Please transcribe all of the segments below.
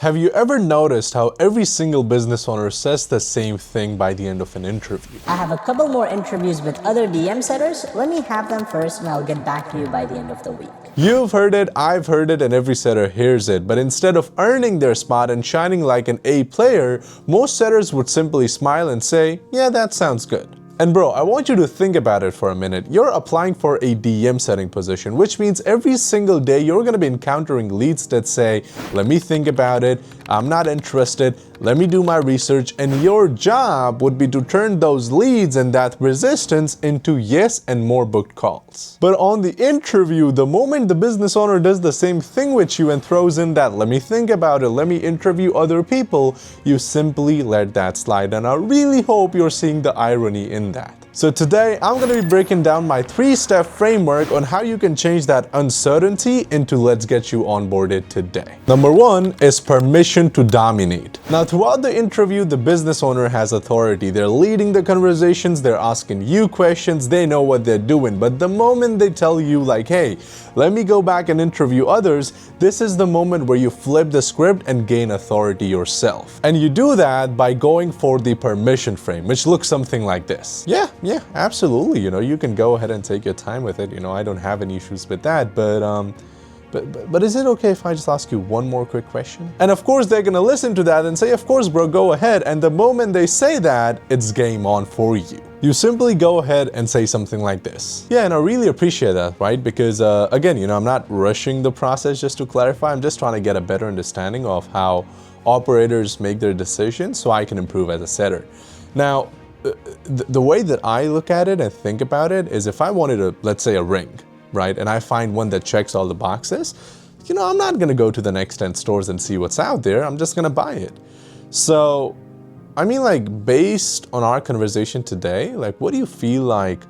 Have you ever noticed how every single business owner says the same thing by the end of an interview? I have a couple more interviews with other DM setters. Let me have them first and I'll get back to you by the end of the week. You've heard it, I've heard it, and every setter hears it. But instead of earning their spot and shining like an A player, most setters would simply smile and say, yeah, that sounds good. And bro, I want you to think about it for a minute. You're applying for a DM setting position, which means every single day you're going to be encountering leads that say, let me think about it, I'm not interested, let me do my research, and your job would be to turn those leads and that resistance into yes and more booked calls. But on the interview, the moment the business owner does the same thing with you and throws in that let me think about it, let me interview other people, you simply let that slide. And I really hope you're seeing the irony in that. So today, I'm going to be breaking down my 3-step framework on how you can change that uncertainty into let's get you onboarded today. Number 1 is permission to dominate. Now, throughout the interview, the business owner has authority. They're leading the conversations, they're asking you questions, they know what they're doing. But the moment they tell you like, hey, let me go back and interview others, this is the moment where you flip the script and gain authority yourself. And you do that by going for the permission frame, which looks something like this. Yeah, absolutely. You can go ahead and take your time with it. I don't have any issues with that. But is it okay if I just ask you one more quick question? And of course, they're gonna listen to that and say, of course, bro, go ahead. And the moment they say that, it's game on for you. You simply go ahead and say something like this. Yeah, and I really appreciate that, right? Because again, I'm not rushing the process, just to clarify. I'm just trying to get a better understanding of how operators make their decisions so I can improve as a setter. Now, the way that I look at it and think about it is if I wanted let's say a ring, right? And I find one that checks all the boxes, I'm not gonna go to the next 10 stores and see what's out there. I'm just gonna buy it. So, I mean, like, based on our conversation today, like, what do you feel like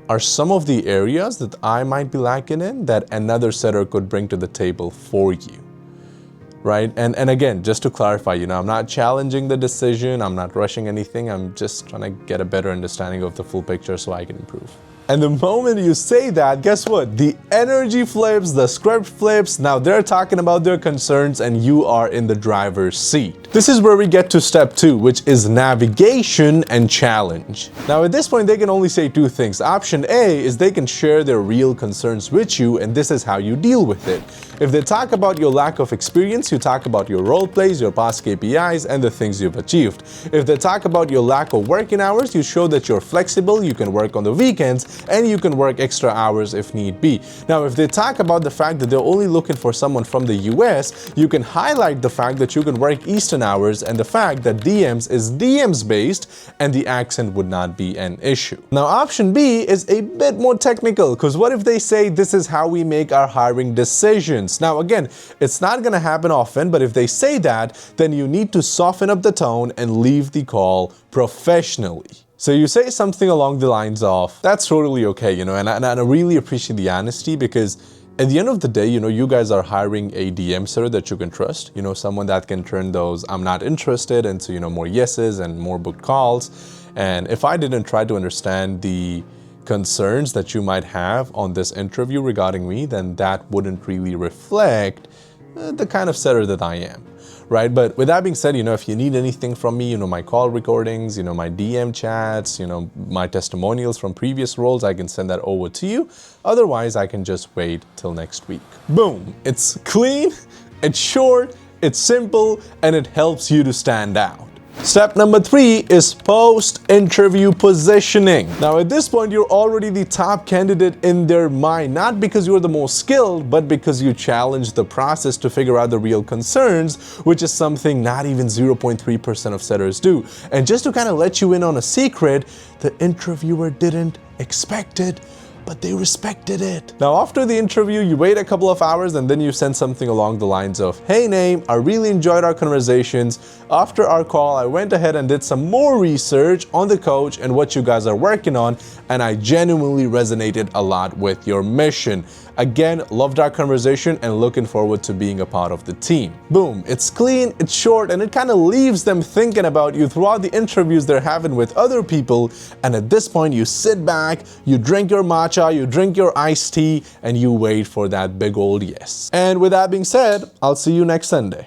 are some of the areas that I might be lacking in that another setter could bring to the table for you? Right? And again, just to clarify, I'm not challenging the decision, I'm not rushing anything, I'm just trying to get a better understanding of the full picture so I can improve. And the moment you say that, guess what? The energy flips, the script flips. Now they're talking about their concerns and you are in the driver's seat. This is where we get to step 2, which is navigation and challenge. Now at this point, they can only say 2 things. Option A is they can share their real concerns with you and this is how you deal with it. If they talk about your lack of experience, you talk about your role plays, your past KPIs, and the things you've achieved. If they talk about your lack of working hours, you show that you're flexible, you can work on the weekends, and you can work extra hours if need be. Now, if they talk about the fact that they're only looking for someone from the US, you can highlight the fact that you can work Eastern hours and the fact that DMs is DMs based and the accent would not be an issue. Now, option B is a bit more technical because what if they say this is how we make our hiring decisions? Now, again, it's not going to happen often, but if they say that, then you need to soften up the tone and leave the call professionally. So you say something along the lines of, that's totally okay, and I really appreciate the honesty because at the end of the day, you guys are hiring a DM setter that you can trust, someone that can turn those I'm not interested into, more yeses and more booked calls. And if I didn't try to understand the concerns that you might have on this interview regarding me, then that wouldn't really reflect the kind of setter that I am. Right? But with that being said, if you need anything from me, my call recordings, my DM chats, my testimonials from previous roles, I can send that over to you. Otherwise, I can just wait till next week. Boom. It's clean, it's short, it's simple, and it helps you to stand out. Step number 3 is post-interview positioning. Now at this point, you're already the top candidate in their mind, not because you're the most skilled, but because you challenged the process to figure out the real concerns, which is something not even 0.3% of setters do. And just to kind of let you in on a secret, the interviewer didn't expect it, but they respected it. Now, after the interview, you wait a couple of hours and then you send something along the lines of, hey, Naeem, I really enjoyed our conversations. After our call, I went ahead and did some more research on the coach and what you guys are working on, and I genuinely resonated a lot with your mission. Again, loved our conversation and looking forward to being a part of the team. Boom, it's clean, it's short, and it kind of leaves them thinking about you throughout the interviews they're having with other people. And at this point, you sit back, you drink your matcha, you drink your iced tea, and you wait for that big old yes. And with that being said, I'll see you next Sunday.